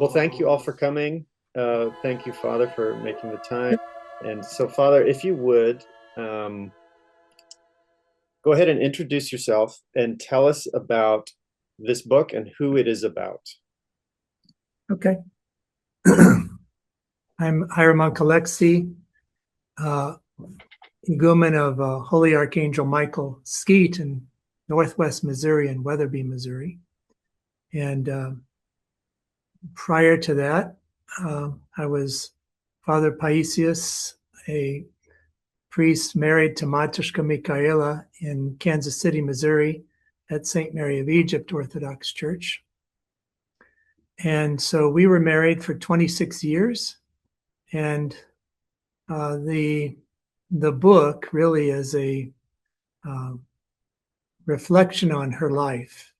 Well, thank you all for coming. Thank you, Father, for making the time. And so, Father, if you would, go ahead and introduce yourself and tell us about this book and who it is about. Okay. I'm Hieromonk Alexii, Igumen of Holy Archangel Michael Skeet in Northwest Missouri and Weatherby, Missouri. And prior to that, I was Father Paisius, a priest married to Matushka Michaela in Kansas City, Missouri at St. Mary of Egypt Orthodox Church. And so we were married for 26 years. And the book really is a reflection on her life,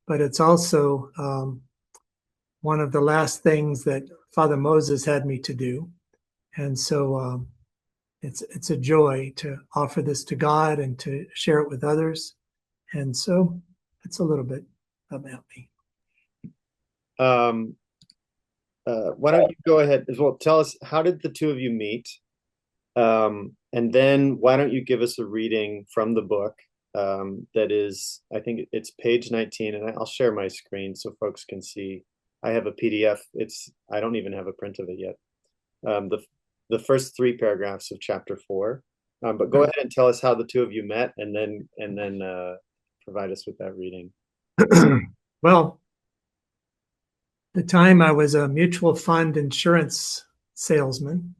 but it's also one of the last things that Father Moses had me to do. And so it's a joy to offer this to God and to share it with others. And so it's a little bit about me. Why don't you go ahead as well? Tell us, how did the two of you meet? And then why don't you give us a reading from the book that is, I think it's page 19, and I'll share my screen so folks can see. I have a PDF. I don't even have a print of it yet. The first 3 paragraphs of chapter 4. But go ahead and tell us how the two of you met, and then provide us with that reading. Well, at the time I was a mutual fund insurance salesman,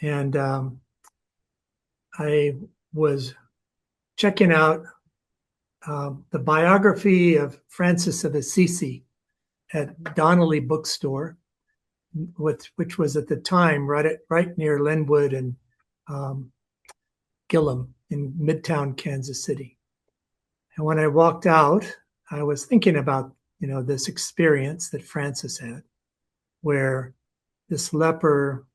and I was checking out the biography of Francis of Assisi at Donnelly Bookstore, which was at the time right near Linwood and Gillum in Midtown Kansas City. And when I walked out, I was thinking about this experience that Francis had, where this leper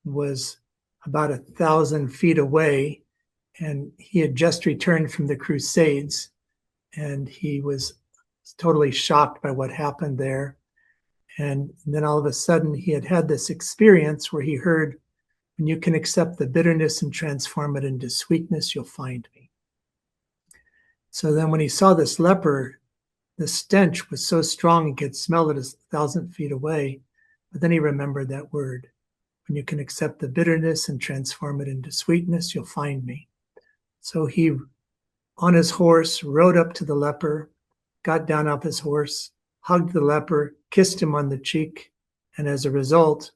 was about 1,000 feet away, and he had just returned from the Crusades, and he was totally shocked by what happened there. And then all of a sudden he had this experience where he heard, "When you can accept the bitterness and transform it into sweetness, you'll find me." So then when he saw this leper, the stench was so strong he could smell it 1,000 feet away. But then he remembered that word: "When you can accept the bitterness and transform it into sweetness, you'll find me." So he, on his horse, rode up to the leper, got down off his horse, hugged the leper, kissed him on the cheek. And as a result,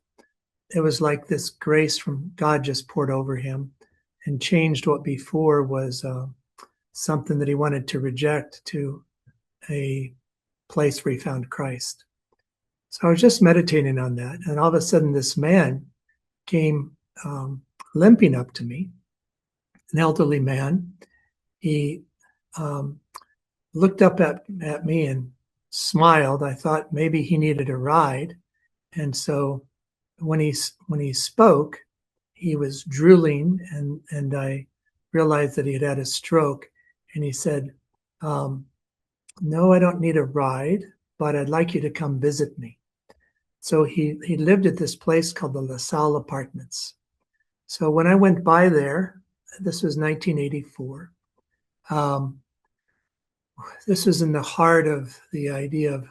it was like this grace from God just poured over him and changed what before was something that he wanted to reject to a place where he found Christ. So I was just meditating on that. And all of a sudden, this man came limping up to me, an elderly man. He looked up at me and smiled. I thought maybe he needed a ride. And so when he spoke, he was drooling, and I realized that he had a stroke. And he said, "No, I don't need a ride, but I'd like you to come visit me." So he lived at this place called the La Salle Apartments. So when I went by there, this was 1984. This was in the heart of the idea of,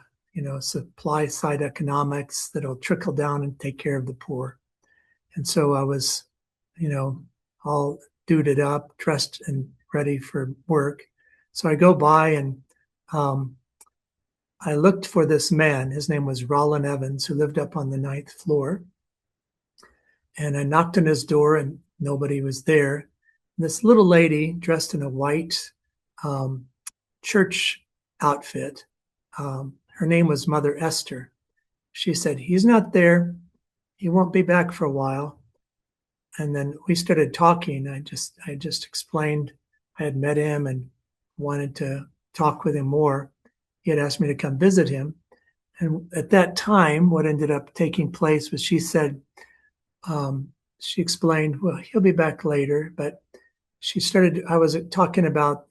supply side economics that'll trickle down and take care of the poor. And so I was, all duded up, dressed and ready for work. So I go by and I looked for this man. His name was Rollin Evans, who lived up on the 9th floor. And I knocked on his door and nobody was there. And this little lady dressed in a white church outfit, her name was Mother Esther. She said, "He's not there. He won't be back for a while." And then we started talking. I just explained I had met him and wanted to talk with him more. He had asked me to come visit him. And at that time, what ended up taking place was she said, she explained, "Well, he'll be back later." But I was talking about,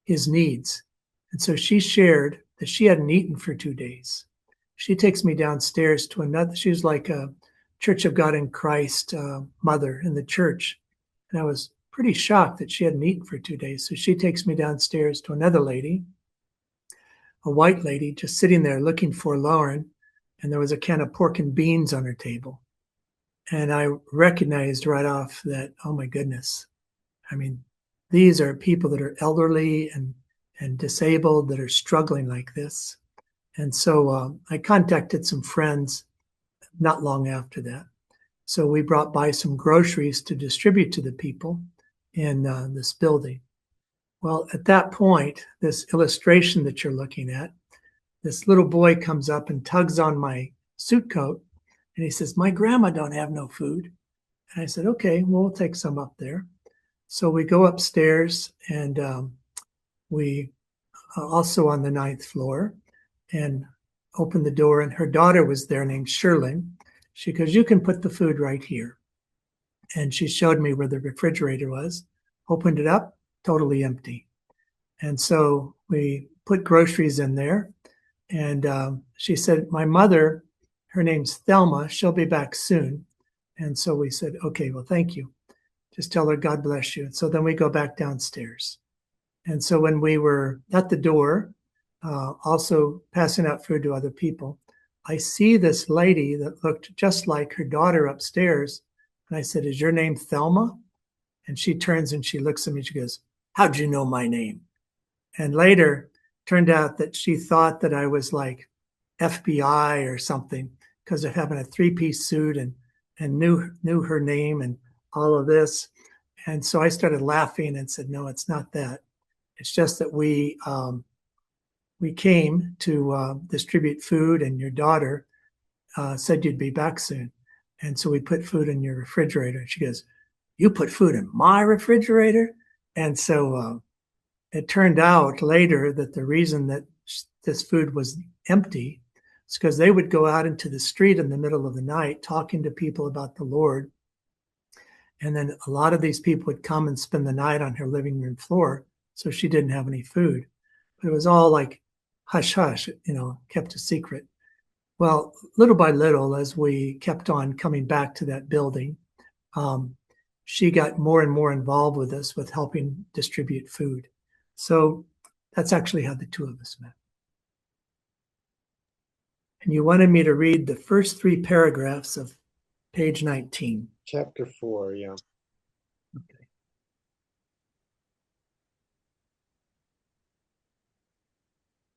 his needs. And so she shared that she hadn't eaten for 2 days. She takes me downstairs to another. She was like a Church of God in Christ mother in the church. And I was pretty shocked that she hadn't eaten for 2 days. So she takes me downstairs to another lady, a white lady, just sitting there looking forlorn. And there was a can of pork and beans on her table. And I recognized right off that, oh my goodness, I mean, these are people that are elderly and disabled that are struggling like this. And so I contacted some friends not long after that. So we brought by some groceries to distribute to the people in this building. Well, at that point, this illustration that you're looking at, this little boy comes up and tugs on my suit coat, and he says, "My grandma don't have no food." And I said, "Okay, well, we'll take some up there." So we go upstairs, and we also on the 9th floor, and opened the door, and her daughter was there named Sherlyn. She goes, "You can put the food right here." And she showed me where the refrigerator was, opened it up, totally empty. And so we put groceries in there. And she said, "My mother, her name's Thelma, she'll be back soon." And so we said, "Okay, well, thank you. Just tell her God bless you." And so then we go back downstairs. And so when we were at the door, also passing out food to other people, I see this lady that looked just like her daughter upstairs. And I said, "Is your name Thelma?" And she turns and she looks at me. She goes, "How'd you know my name?" And later, turned out that she thought that I was like FBI or something because of having a three-piece suit and knew her name and all of this. And so I started laughing and said, "No, it's not that. It's just that we came to distribute food, and your daughter said you'd be back soon. And so we put food in your refrigerator." And she goes, "You put food in my refrigerator?" And so it turned out later that the reason that this food was empty is because they would go out into the street in the middle of the night talking to people about the Lord. And then a lot of these people would come and spend the night on her living room floor. So she didn't have any food. But it was all like hush hush, kept a secret. Well, little by little, as we kept on coming back to that building, she got more and more involved with us with helping distribute food. So that's actually how the two of us met. And you wanted me to read the first 3 paragraphs of page 19. Chapter 4, yeah. Okay.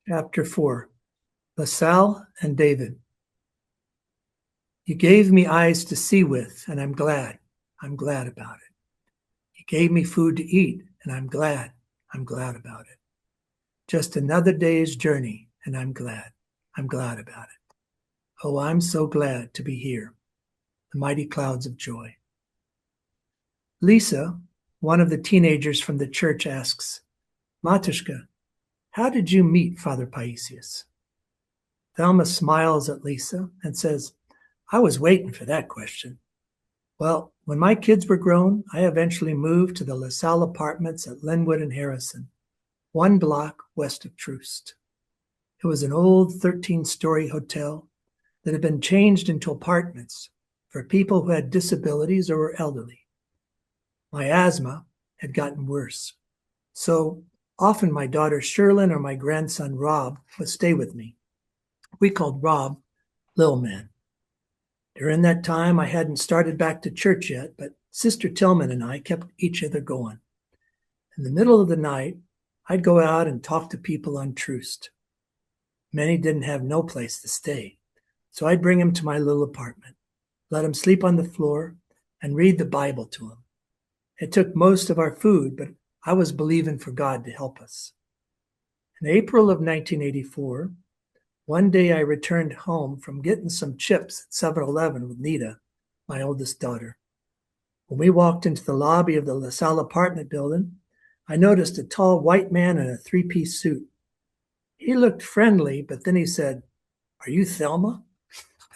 Chapter 4, LaSalle and David. "You gave me eyes to see with, and I'm glad. I'm glad about it. You gave me food to eat, and I'm glad. I'm glad about it. Just another day's journey, and I'm glad. I'm glad about it. Oh, I'm so glad to be here." The mighty clouds of joy. Lisa, one of the teenagers from the church, asks, "Matushka, how did you meet Father Paisius?" Thelma smiles at Lisa and says, "I was waiting for that question. Well, when my kids were grown, I eventually moved to the LaSalle apartments at Linwood and Harrison, 1 block west of Troost. It was an old 13-story hotel that had been changed into apartments for people who had disabilities or were elderly. My asthma had gotten worse, so often my daughter Sherlyn or my grandson Rob would stay with me. We called Rob Lil Man. During that time, I hadn't started back to church yet, but Sister Tillman and I kept each other going. In the middle of the night, I'd go out and talk to people on Troost. Many didn't have no place to stay, so I'd bring them to my little apartment, let them sleep on the floor, and read the Bible to them. It took most of our food, but I was believing for God to help us. In April of 1984, one day I returned home from getting some chips at 7-Eleven with Nita, my oldest daughter. When we walked into the lobby of the LaSalle apartment building, I noticed a tall white man in a 3-piece suit. He looked friendly, but then he said, "Are you Thelma?"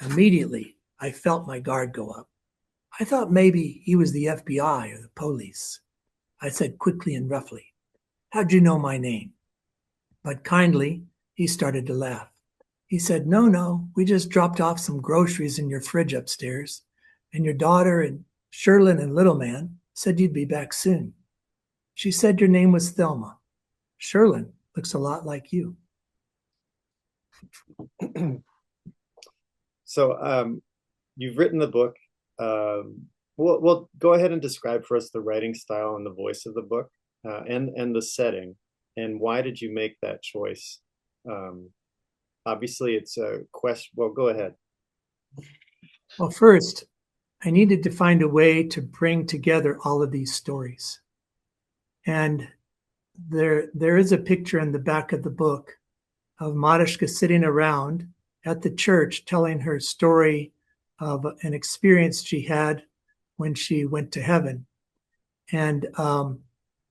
Immediately, I felt my guard go up. I thought maybe he was the FBI or the police. I said quickly and roughly, "How'd you know my name?" But kindly, He started to laugh. He said, "No, no, we just dropped off some groceries in your fridge upstairs, and your daughter and Sherlin and Little Man said you'd be back soon. She said your name was Thelma. Sherlin looks a lot like you." So you've written the book. Well, go ahead and describe for us the writing style and the voice of the book, and the setting, and why did you make that choice? Um, Obviously, it's a question. Well, go ahead. Well, first, I needed to find a way to bring together all of these stories. And there is a picture in the back of the book of Matushka sitting around at the church telling her story of an experience she had when she went to heaven. And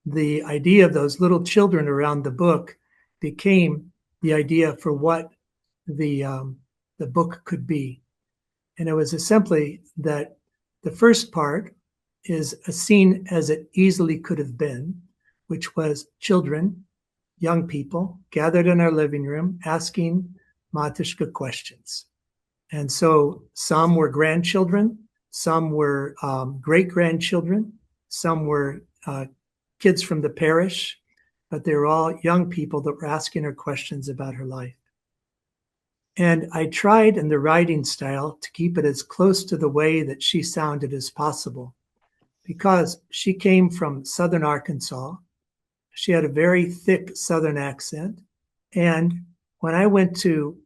the idea of those little children around the book became the idea for what the book could be. And it was simply that the first part is a scene as it easily could have been, which was children, young people gathered in our living room asking Matushka questions. And so some were grandchildren, some were great grandchildren, some were kids from the parish, but they were all young people that were asking her questions about her life. And I tried in the writing style to keep it as close to the way that she sounded as possible, because she came from Southern Arkansas. She had a very thick Southern accent. And when I went to,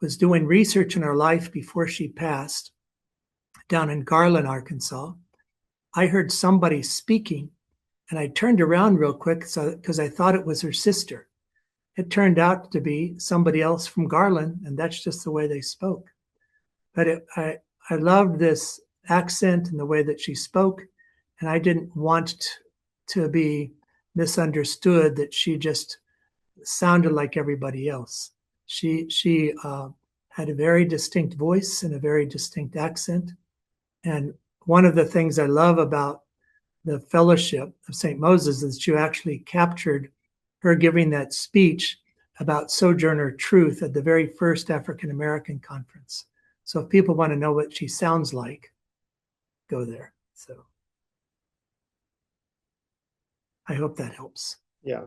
was doing research in her life before she passed down in Garland, Arkansas, I heard somebody speaking, and I turned around real quick because I thought it was her sister. It turned out to be somebody else from Garland, and that's just the way they spoke. But I loved this accent and the way that she spoke, and I didn't want to be misunderstood that she just sounded like everybody else. She had a very distinct voice and a very distinct accent. And one of the things I love about the Fellowship of St. Moses is she actually captured her giving that speech about Sojourner Truth at the very first African American conference. So if people want to know what she sounds like, go there. So I hope that helps. Yeah.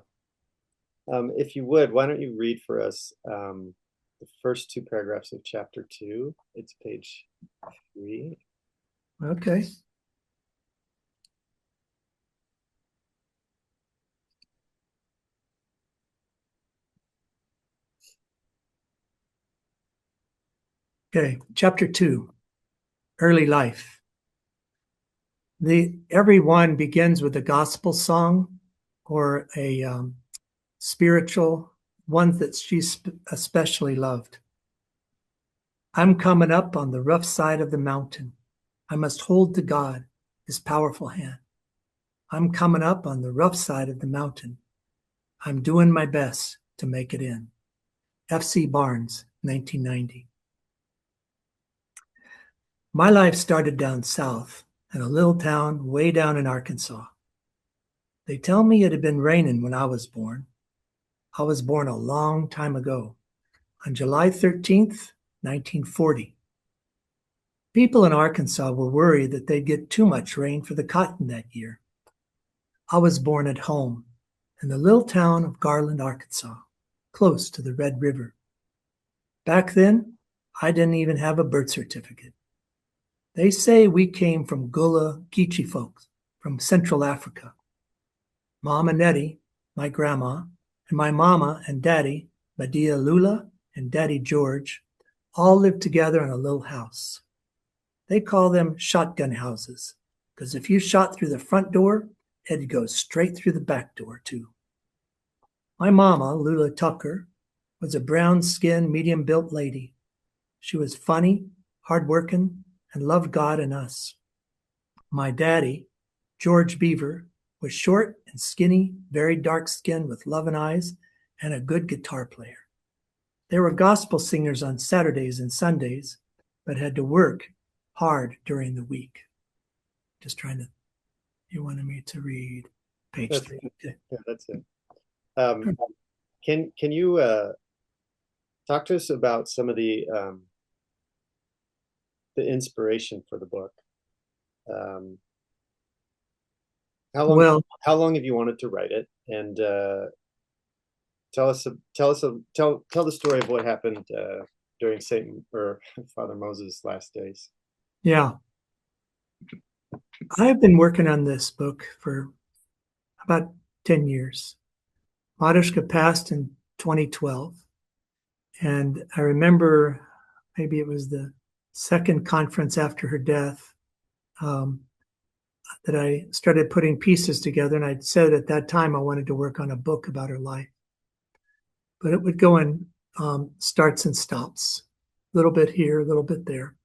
If you would, why don't you read for us the first two paragraphs of chapter 2? It's page 3. Okay. Okay, chapter 2, early life. Every one begins with a gospel song or a spiritual one that she especially loved. I'm coming up on the rough side of the mountain. I must hold to God, his powerful hand. I'm coming up on the rough side of the mountain. I'm doing my best to make it in. F.C. Barnes, 1990. My life started down south in a little town way down in Arkansas. They tell me it had been raining when I was born. I was born a long time ago, on July 13th, 1940. People in Arkansas were worried that they'd get too much rain for the cotton that year. I was born at home in the little town of Garland, Arkansas, close to the Red River. Back then, I didn't even have a birth certificate. They say we came from Gullah Geechee folks from Central Africa. Mom and Nettie, my grandma, and my mama and daddy, Badia Lula and Daddy George, all lived together in a little house. They call them shotgun houses, because if you shot through the front door, it'd go straight through the back door, too. My mama, Lula Tucker, was a brown-skinned, medium-built lady. She was funny, hardworking, and loved God and us. My daddy, George Beaver, was short and skinny, very dark-skinned with loving eyes, and a good guitar player. They were gospel singers on Saturdays and Sundays, but had to work hard during the week. Just trying to, you wanted me to read page 3. Okay. Yeah, that's it. Um, Can you talk to us about some of the inspiration for the book? Um, how long Well, how long have you wanted to write it? And tell the story of what happened during Satan or Father Moses' last days. yeah, I've been working on this book for about 10 years. Matushka passed in 2012. And I remember maybe it was the second conference after her death um, that I started putting pieces together. And I'd said at that time I wanted to work on a book about her life. But it would go in starts and stops, a little bit here, a little bit there.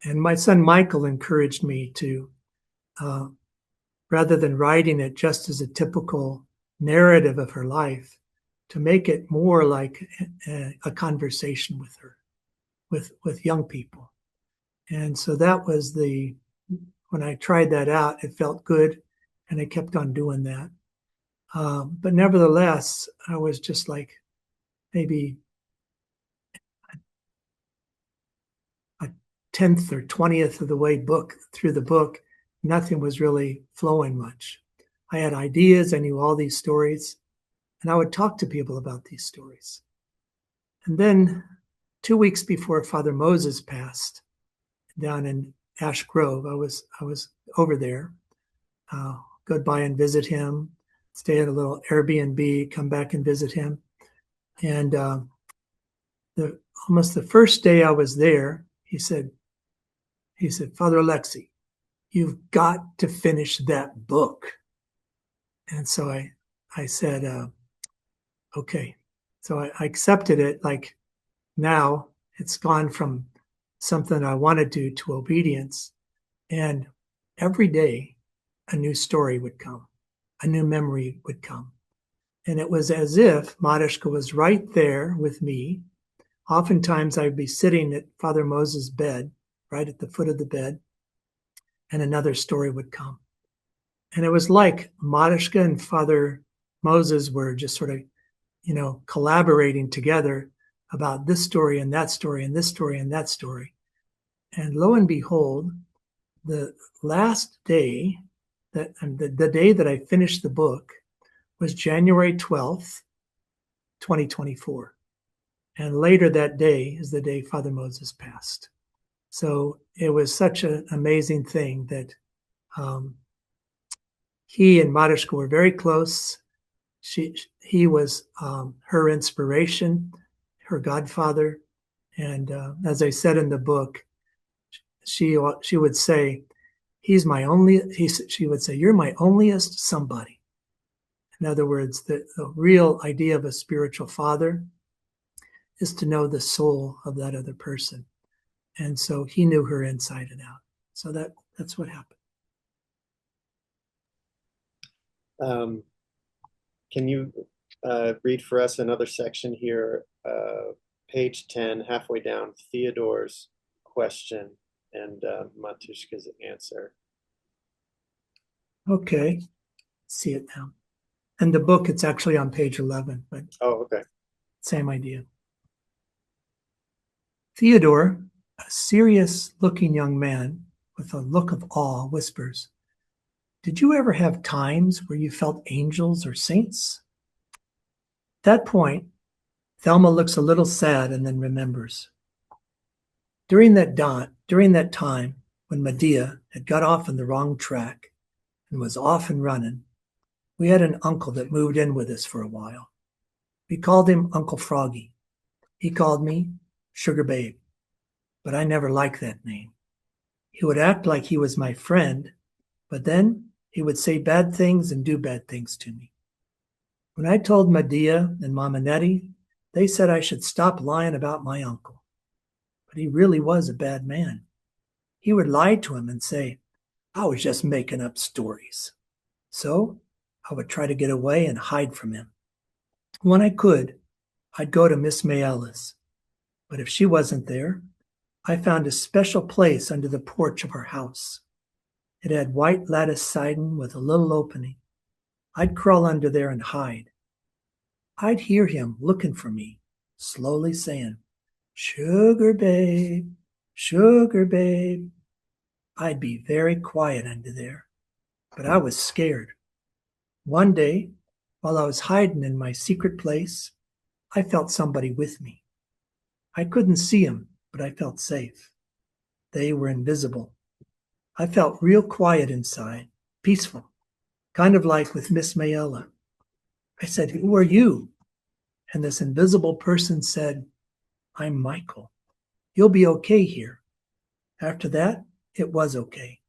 And my son Michael encouraged me to, uh, rather than writing it just as a typical narrative of her life, to make it more like a conversation with her, with young people. And so that was when I tried that out, it felt good, and I kept on doing that. But nevertheless, I was just like maybe a 10th or 20th of the way through the book. Nothing was really flowing much. I had ideas, I knew all these stories, and I would talk to people about these stories. And then 2 weeks before Father Moses passed down in Ash Grove, I was over there, go by and visit him, stay at a little Airbnb, come back and visit him. And almost the first day I was there, he said, Father Alexii, you've got to finish that book. And so I said, okay. So I accepted it. Like now it's gone from something I want to do to obedience. And every day a new story would come, a new memory would come. And it was as if Matushka was right there with me. Oftentimes I'd be sitting at Father Moses' bed, right at the foot of the bed, and another story would come. And it was like Matushka and Father Moses were just sort of, collaborating together about this story and that story and this story and that story. And lo and behold, the last day, the day that I finished the book was January 12th, 2024. And later that day is the day Father Moses passed. So it was such an amazing thing that he and Matushka were very close. He was her inspiration, her godfather. And as I said in the book, she would say, she would say, you're my onlyest somebody. In other words, the real idea of a spiritual father is to know the soul of that other person. And so he knew her inside and out. So that's what happened. Can you read for us another section here, page 10, halfway down, Theodore's question and Matushka's answer? Okay, see it now. And the book, it's actually on page 11, but okay. Same idea. Theodore, a serious-looking young man with a look of awe, whispers, "Did you ever have times where you felt angels or saints?" At that point, Thelma looks a little sad and then remembers. During that time when Medea had got off on the wrong track and was off and running, we had an uncle that moved in with us for a while. We called him Uncle Froggy. He called me Sugar Babe, but I never liked that name. He would act like he was my friend, but then he would say bad things and do bad things to me. When I told Medea and Mama Nettie, they said I should stop lying about my uncle. But he really was a bad man. He would lie to him and say, I was just making up stories. So I would try to get away and hide from him. When I could, I'd go to Miss Mayela's. But if she wasn't there, I found a special place under the porch of her house. It had white lattice siding with a little opening. I'd crawl under there and hide. I'd hear him looking for me, slowly saying, "Sugar babe, sugar babe." I'd be very quiet under there, but I was scared. One day, while I was hiding in my secret place, I felt somebody with me. I couldn't see him, but I felt safe. They were invisible. I felt real quiet inside, peaceful, kind of like with Miss Mayella. I said, "Who are you?" And this invisible person said, "I'm Michael. You'll be okay here." After that, it was okay.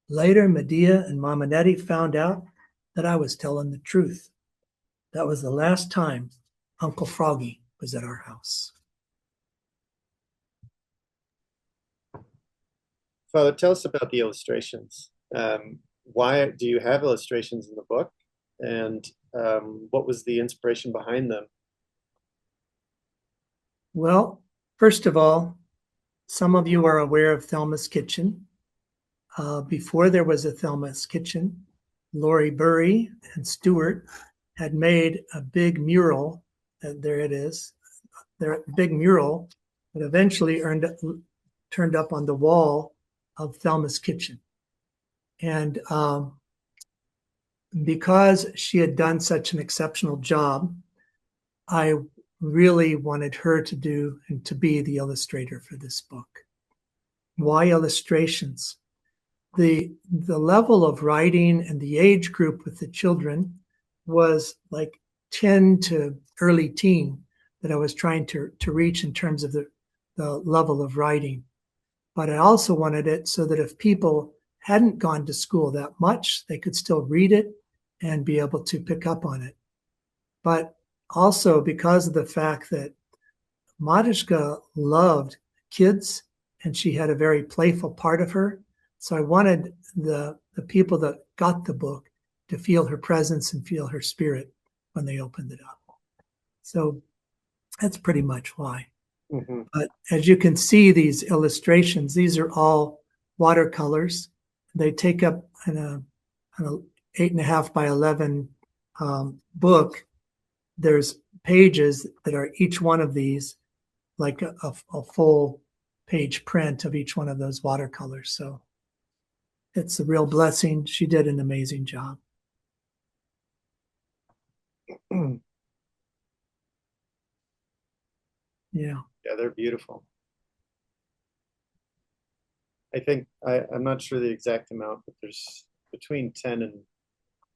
Later, Medea and Mama Nettie found out that I was telling the truth. That was the last time Uncle Froggy was at our house. Father, tell us about the illustrations. Why do you have illustrations in the book? And what was the inspiration behind them? Well, first of all, some of you are aware of Thelma's Kitchen. Before there was a Thelma's Kitchen, Lori Burry and Stewart had made a big mural. There it is. Their big mural that eventually turned up on the wall of Thelma's Kitchen. And because she had done such an exceptional job, I really wanted her to do and to be the illustrator for this book. Why illustrations? The level of writing and the age group with the children was like 10 to early teen that I was trying to reach in terms of the level of writing. But I also wanted it so that if people hadn't gone to school that much, they could still read it and be able to pick up on it. But also because of the fact that Matushka loved kids and she had a very playful part of her. So I wanted the people that got the book to feel her presence and feel her spirit when they opened it up. So that's pretty much why. Mm-hmm. But as you can see, these illustrations, these are all watercolors. They take up an 8.5 by 11 book. There's pages that are each one of these like a full page print of each one of those watercolors. So it's a real blessing. She did an amazing job. Yeah. Yeah, they're beautiful. I think I'm not sure the exact amount, but there's between 10 and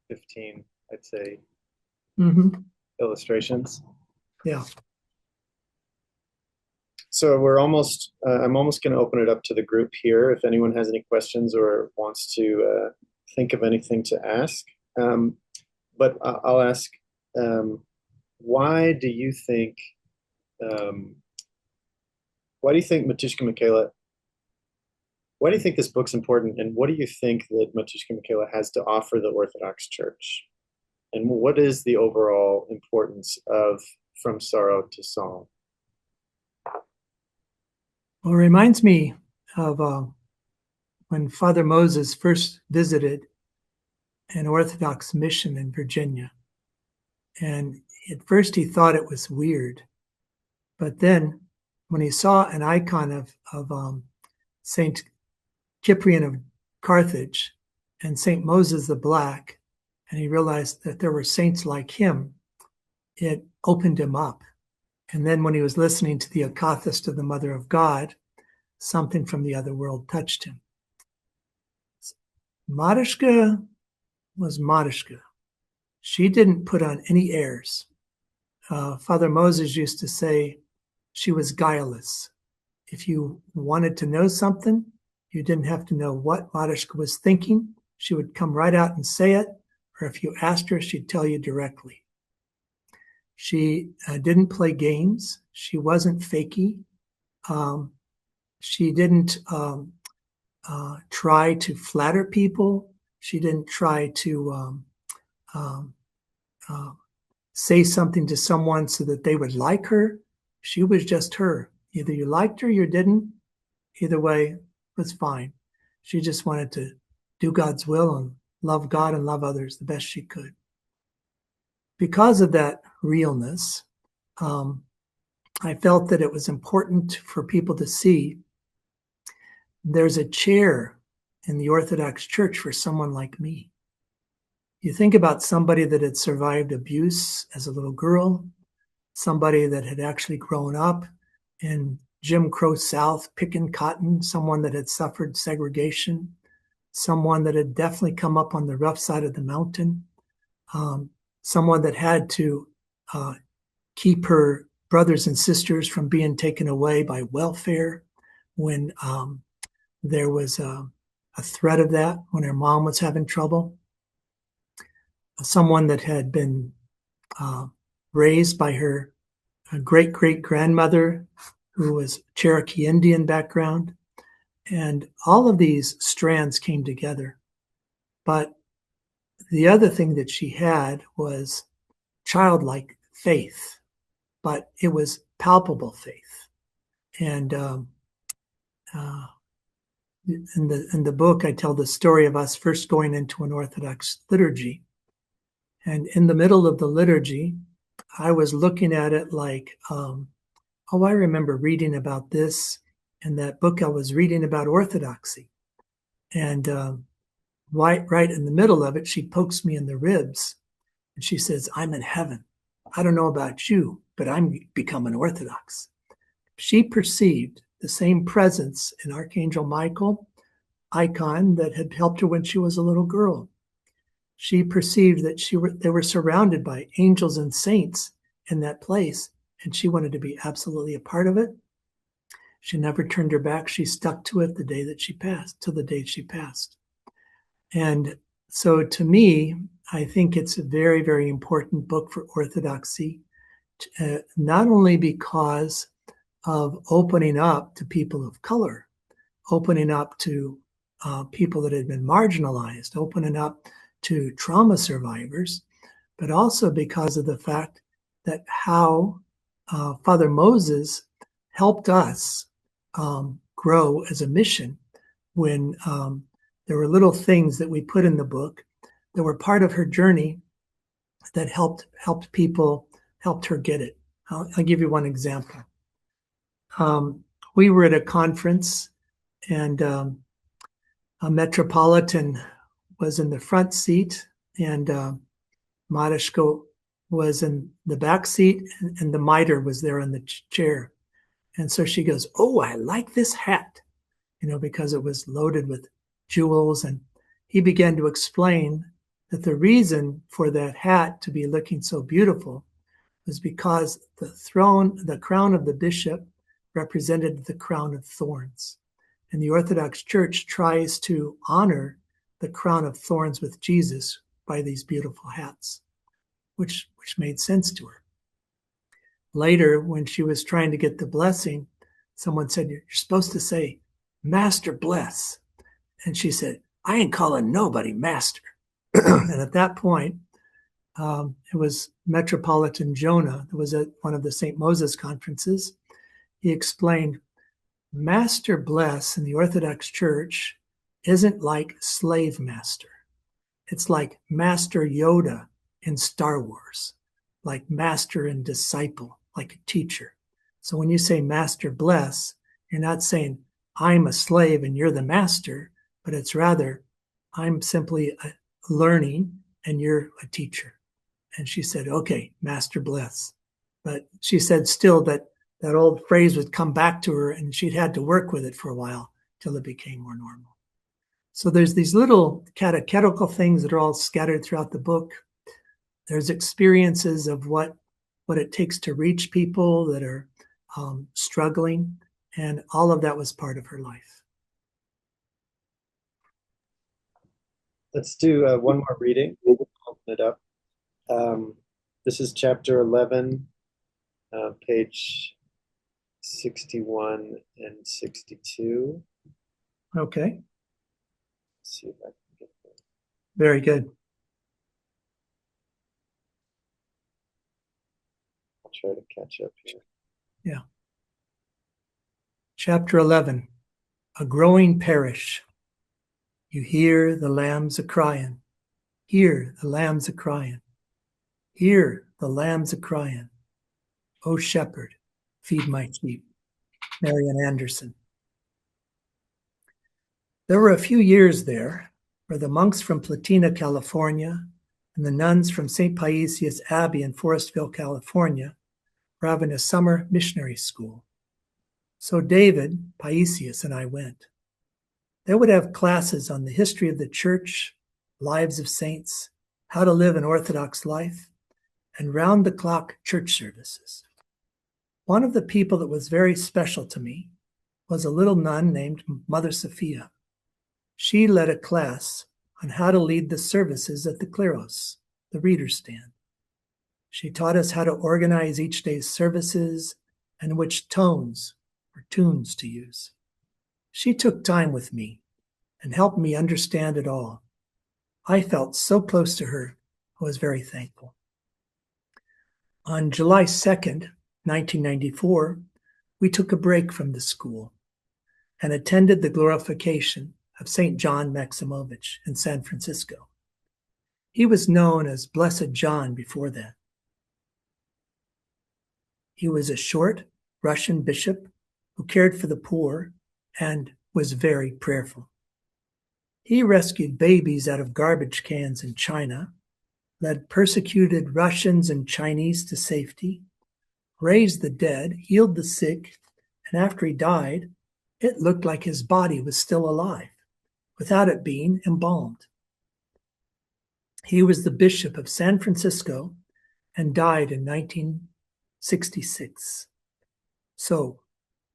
15, I'd say, illustrations. Yeah. So I'm almost going to open it up to the group here if anyone has any questions or wants to think of anything to ask. But I'll ask, why do you think Matushka Michaela, why do you think this book's important, and what do you think that Matushka Michaela has to offer the Orthodox Church? And what is the overall importance of From Sorrow to Song? Well, it reminds me of when Father Moses first visited an Orthodox mission in Virginia. And at first he thought it was weird. But then when he saw an icon of Saint Cyprian of Carthage and Saint Moses the Black, and he realized that there were saints like him, it opened him up. And then when he was listening to the Akathist of the Mother of God, something from the other world touched him. Matushka was Matushka. She didn't put on any airs. Father Moses used to say she was guileless. If you wanted to know something, you didn't have to know what Matushka was thinking. She would come right out and say it, or if you asked her, she'd tell you directly. She didn't play games. She wasn't fakey. She didn't try to flatter people. She didn't try to say something to someone so that they would like her. She was just her. Either you liked her, or you didn't. Either way, it was fine. She just wanted to do God's will and love God and love others the best she could. because of that realness, I felt that it was important for people to see there's a chair in the Orthodox Church for someone like me. You think about somebody that had survived abuse as a little girl, somebody that had actually grown up in Jim Crow South picking cotton, someone that had suffered segregation, someone that had definitely come up on the rough side of the mountain, someone that had to keep her brothers and sisters from being taken away by welfare when there was a threat of that, when her mom was having trouble. Someone that had been raised by her great-great-grandmother who was Cherokee Indian background. And all of these strands came together. But the other thing that she had was childlike faith, but it was palpable faith. And in the book, I tell the story of us first going into an Orthodox liturgy. And in the middle of the liturgy, I was looking at it like, I remember reading about this in that book I was reading about Orthodoxy. And right in the middle of it, she pokes me in the ribs and she says, I'm in heaven. I don't know about you, but I'm becoming Orthodox. She perceived the same presence in Archangel Michael icon that had helped her when she was a little girl. She perceived that they were surrounded by angels and saints in that place, and she wanted to be absolutely a part of it. She never turned her back. She stuck to it the day that she passed, till the day she passed. And so to me, I think it's a very, very important book for Orthodoxy, not only because of opening up to people of color, opening up to people that had been marginalized, opening up to trauma survivors, but also because of the fact that how Father Moses helped us grow as a mission when there were little things that we put in the book that were part of her journey that helped people, helped her get it. I'll give you one example. We were at a conference and a Metropolitan was in the front seat and Matushka was in the back seat and the mitre was there on the chair. And so she goes, oh, I like this hat, because it was loaded with jewels. And he began to explain that the reason for that hat to be looking so beautiful was because the crown of the bishop represented the crown of thorns. And the Orthodox Church tries to honor the crown of thorns with Jesus by these beautiful hats, which made sense to her. Later, when she was trying to get the blessing, someone said, you're supposed to say, Master bless. And she said, I ain't calling nobody master. And at that point, it was Metropolitan Jonah, that was at one of the St. Moses conferences. He explained, Master bless in the Orthodox Church isn't like slave master. It's like Master Yoda in Star Wars, like master and disciple, like a teacher. So when you say master bless, you're not saying I'm a slave and you're the master, but it's rather I'm simply learning and you're a teacher. And she said, okay, master bless. But she said still that old phrase would come back to her and she'd had to work with it for a while till it became more normal. So there's these little catechetical things that are all scattered throughout the book. There's experiences of what it takes to reach people that are struggling, and all of that was part of her life. Let's do one more reading. We'll open it up. This is chapter 11, page 61 and 62. Okay. Let's see if I can get there. Very good. I'll try to catch up here. Yeah. Chapter 11, a growing parish. You hear the lambs a-crying. Hear the lambs a-crying. Hear the lambs a-crying. O shepherd, feed my sheep. Marian Anderson. There were a few years there where the monks from Platina, California, and the nuns from St. Paisius Abbey in Forestville, California, were having a summer missionary school. So David, Paisius, and I went. They would have classes on the history of the church, lives of saints, how to live an Orthodox life, and round-the-clock church services. One of the people that was very special to me was a little nun named Mother Sophia. She led a class on how to lead the services at the Kleros, the reader's stand. She taught us how to organize each day's services and which tones or tunes to use. She took time with me and helped me understand it all. I felt so close to her, I was very thankful. On July 2nd, 1994, we took a break from the school and attended the glorification of St. John Maximovich in San Francisco. He was known as Blessed John before that. He was a short Russian bishop who cared for the poor and was very prayerful. He rescued babies out of garbage cans in China, led persecuted Russians and Chinese to safety, raised the dead, healed the sick, and after he died, it looked like his body was still alive, without it being embalmed. He was the Bishop of San Francisco and died in 1966. So,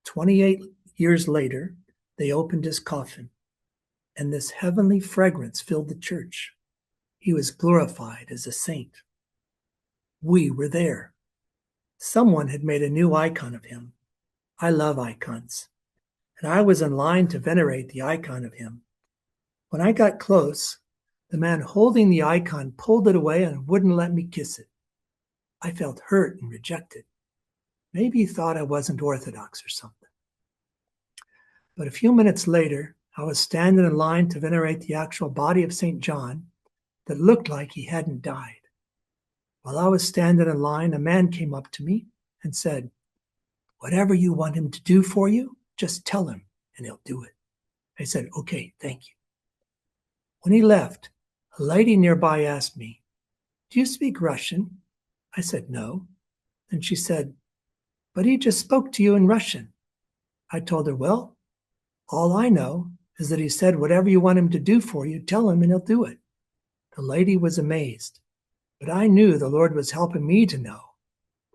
28 years later, they opened his coffin, and this heavenly fragrance filled the church. He was glorified as a saint. We were there. Someone had made a new icon of him. I love icons. And I was in line to venerate the icon of him. When I got close, the man holding the icon pulled it away and wouldn't let me kiss it. I felt hurt and rejected. Maybe he thought I wasn't Orthodox or something. But a few minutes later, I was standing in line to venerate the actual body of St. John that looked like he hadn't died. While I was standing in line, a man came up to me and said, "Whatever you want him to do for you, just tell him and he'll do it." I said, "Okay, thank you." When he left, a lady nearby asked me, "Do you speak Russian?" I said, "No." And she said, "But he just spoke to you in Russian." I told her, "Well, all I know is that he said, whatever you want him to do for you, tell him and he'll do it." The lady was amazed, but I knew the Lord was helping me to know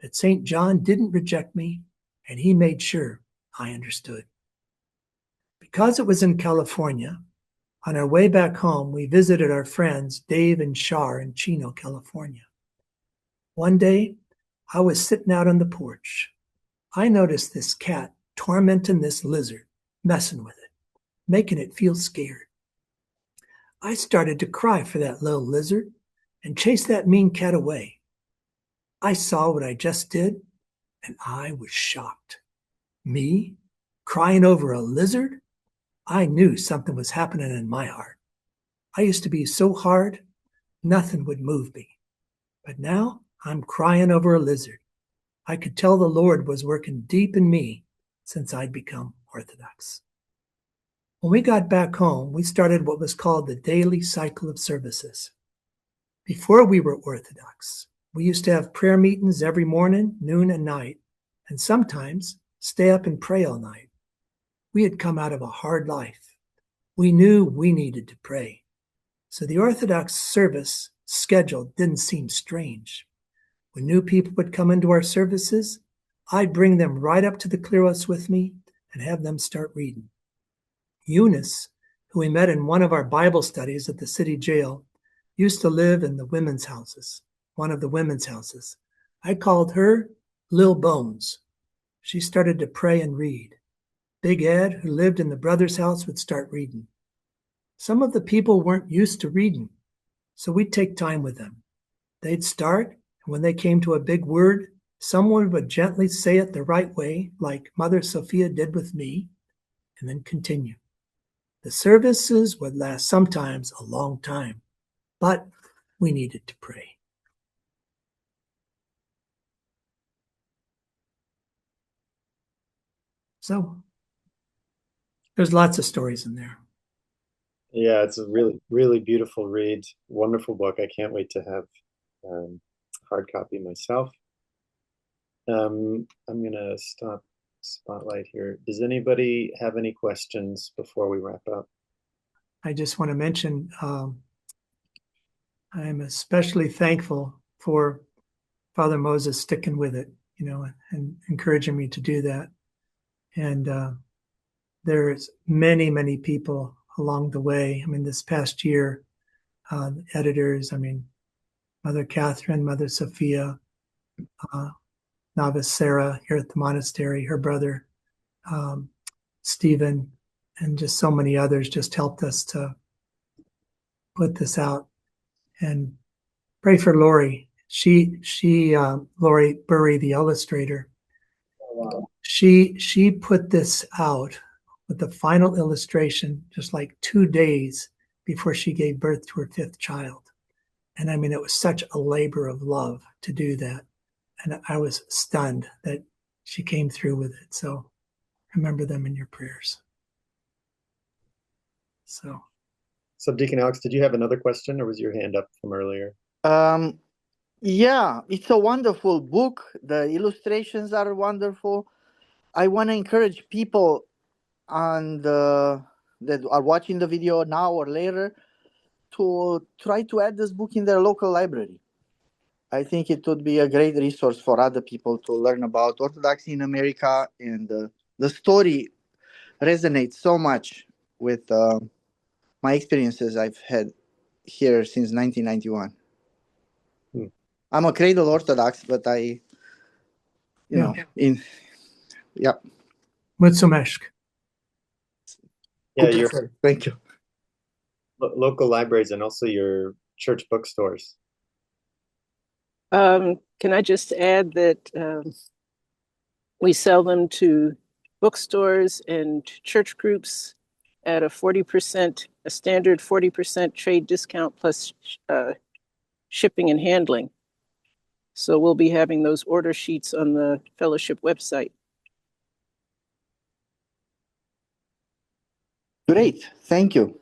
that St. John didn't reject me, and he made sure I understood. Because it was in California, on our way back home, we visited our friends Dave and Shar in Chino, California. One day, I was sitting out on the porch. I noticed this cat tormenting this lizard, messing with it, making it feel scared. I started to cry for that little lizard and chase that mean cat away. I saw what I just did, and I was shocked. Me? Crying over a lizard? I knew something was happening in my heart. I used to be so hard, nothing would move me. But now I'm crying over a lizard. I could tell the Lord was working deep in me since I'd become Orthodox. When we got back home, we started what was called the daily cycle of services. Before we were Orthodox, we used to have prayer meetings every morning, noon, and night, and sometimes stay up and pray all night. We had come out of a hard life. We knew we needed to pray. So the Orthodox service schedule didn't seem strange. When new people would come into our services, I'd bring them right up to the Kleros with me and have them start reading. Eunice, who we met in one of our Bible studies at the city jail, used to live in the women's houses, one of the women's houses. I called her Lil Bones. She started to pray and read. Big Ed, who lived in the brother's house, would start reading. Some of the people weren't used to reading, so we'd take time with them. They'd start, and when they came to a big word, someone would gently say it the right way, like Mother Sophia did with me, and then continue. The services would last sometimes a long time, but we needed to pray. So there's lots of stories in there. Yeah, it's a really, really beautiful read. Wonderful book. I can't wait to have hard copy myself. I'm gonna stop spotlight here. Does anybody have any questions before we wrap up? I just want to mention I'm especially thankful for Father Moses sticking with it, and encouraging me to do that. And there's many, many people along the way. I mean, this past year, editors, Mother Catherine, Mother Sophia, uh, Novice Sarah here at the monastery, her brother, um, Stephen, and just so many others just helped us to put this out. And pray for Lori. Lori Burry, the illustrator. She put this out with the final illustration just like 2 days before she gave birth to her fifth child. And it was such a labor of love to do that. And I was stunned that she came through with it. So remember them in your prayers. So Deacon Alex, did you have another question, or was your hand up from earlier? Yeah, it's a wonderful book. The illustrations are wonderful. I want to encourage people that are watching the video now or later to try to add this book in their local library. I think it would be a great resource for other people to learn about Orthodoxy in America, and the story resonates so much with my experiences I've had here since 1991. I'm a cradle Orthodox, but yeah. Mutsumeshk. Yeah, your Thank you. local libraries and also your church bookstores. Can I just add that we sell them to bookstores and church groups at a standard 40% trade discount plus shipping and handling. So we'll be having those order sheets on the fellowship website. Great, thank you.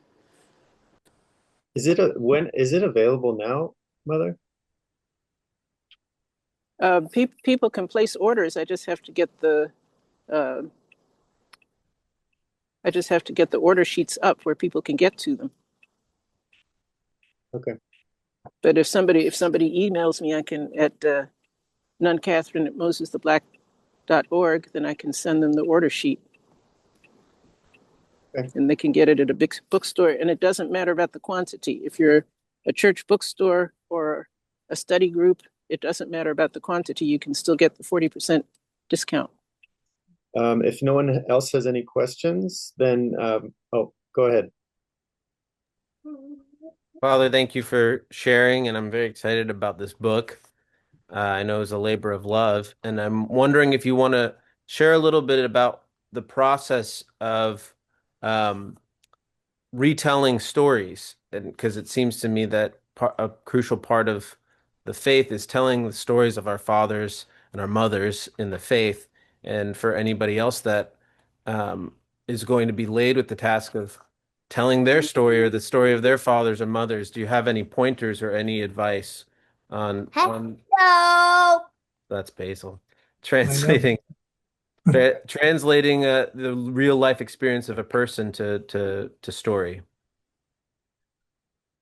Is it available now, Mother? People can place orders. I just have to get the order sheets up where people can get to them. Okay. But if somebody emails me, I can at nuncatherine@mosestheblack.org, then I can send them the order sheet. Okay. And they can get it at a big bookstore. And it doesn't matter about the quantity. If you're a church bookstore or a study group, it doesn't matter about the quantity. You can still get the 40% discount. If no one else has any questions, then go ahead. Father, thank you for sharing, and I'm very excited about this book. I know it's a labor of love, and I'm wondering if you want to share a little bit about the process of retelling stories, because it seems to me that a crucial part of the faith is telling the stories of our fathers and our mothers in the faith. And for anybody else that is going to be laid with the task of telling their story or the story of their fathers or mothers, do you have any pointers or any advice on Hello. that's Basil translating translating the real life experience of a person to story?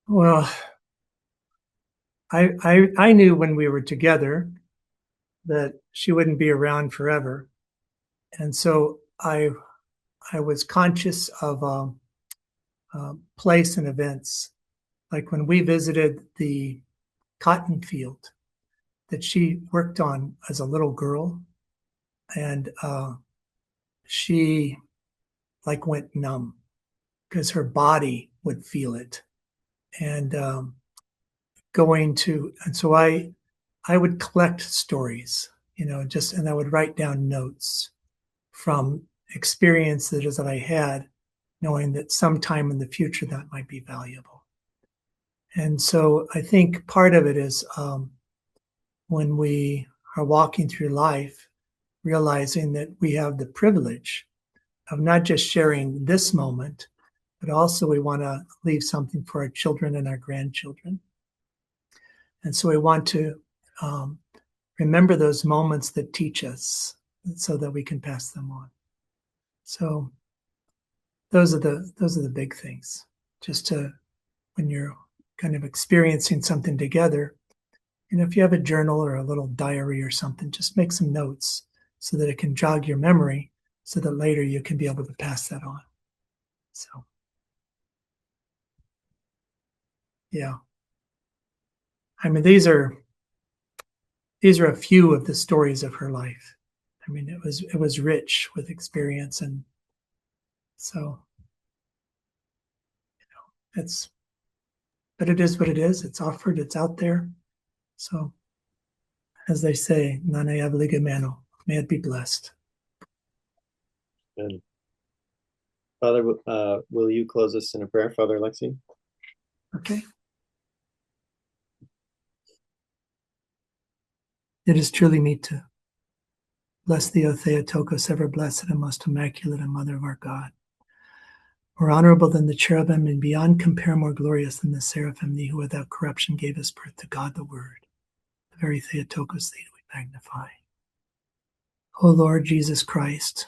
Well, I knew when we were together that she wouldn't be around forever, and so I was conscious of place and events, like when we visited the cotton field that she worked on as a little girl, and she like went numb because her body would feel it, and so I would collect stories, and I would write down notes from experiences that I had, knowing that sometime in the future that might be valuable. And so I think part of it is when we are walking through life, realizing that we have the privilege of not just sharing this moment, but also we want to leave something for our children and our grandchildren. And so we want to remember those moments that teach us so that we can pass them on. So those are the big things. Just to, when you're kind of experiencing something together, if you have a journal or a little diary or something, just make some notes so that it can jog your memory so that later you can be able to pass that on. So, yeah. I mean, these are a few of the stories of her life. I mean, it was rich with experience, and so, but it is what it is. It's offered, it's out there. So, as they say, Nane Avliga Mano, may it be blessed. And Father, will you close us in a prayer, Father Alexii? Okay. It is truly meet to bless thee, O Theotokos, ever blessed and most immaculate and Mother of our God. More honorable than the cherubim and beyond compare more glorious than the seraphim, thee who without corruption gave us birth to God the Word. The very Theotokos thee we magnify. O Lord Jesus Christ,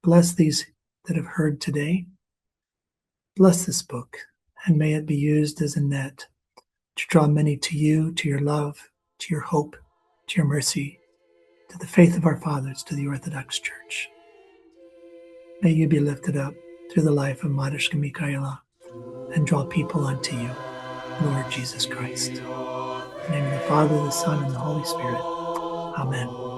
bless these that have heard today. Bless this book, and may it be used as a net to draw many to you, to your love, to your hope, to your mercy, to the faith of our fathers, to the Orthodox Church. May you be lifted up through the life of Matushka Michaela and draw people unto you, Lord Jesus Christ. In the name of the Father, the Son, and the Holy Spirit. Amen.